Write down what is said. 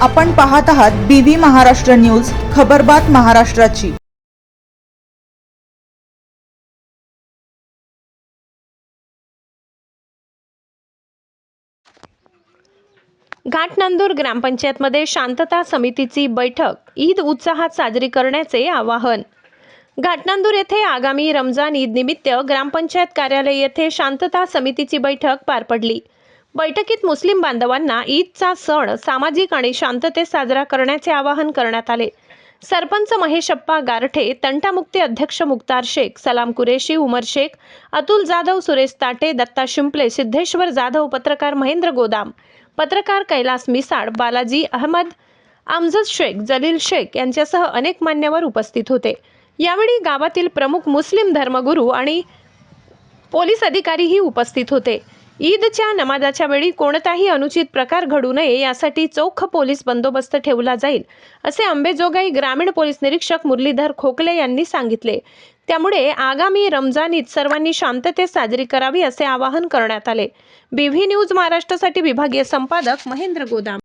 आपण पाहत आहात BV महाराष्ट्र न्यूज, खबरबात महाराष्ट्राची। घाटनांदूर ग्रामपंचायतमध्ये शांतता समितीची बैठक, ईद उत्साहात साजरी करण्याचे आवाहन। घाटनांदूर येथे आगामी रमजान ईद निमित्त ग्रामपंचायत कार्यालय येथे शांतता समितीची बैठक पार पडली। बैठकीत मुस्लिम बांधवांना ईदचा सण सामाजिक आणि शांततेत साजरा करण्याचे आवाहन करण्यात आले। सरपंच महेशप्पा गारठे, तंटामुक्ती अध्यक्ष मुक्तार शेख, सलाम कुरेशी, उमर शेख, अतुल जाधव, सुरेश ताटे, दत्ता शिंपले, सिद्धेश्वर जाधव, पत्रकार महेंद्र गोदाम, पत्रकार कैलास मिसाड, बालाजी अहमद, अमजद शेख, जलील शेख यांच्यासह अनेक मान्यवर उपस्थित होते। यावेळी गावातील प्रमुख मुस्लिम धर्मगुरू आणि पोलीस अधिकारीही उपस्थित होते। ईदच्या नमाजाच्या वेळी कोणताही अनुचित प्रकार घडू नये यासाठी चोख पोलीस बंदोबस्त ठेवला जाईल, असे अंबेजोगाई ग्रामीण पोलीस निरीक्षक मुरलीधर खोकले यांनी सांगितले। त्यामुळे आगामी रमजान ईद सर्वांनी शांततेत साजरी करावी असे आवाहन करण्यात आले। BV न्यूज महाराष्ट्रासाठी विभागीय संपादक महेंद्र गोदाम।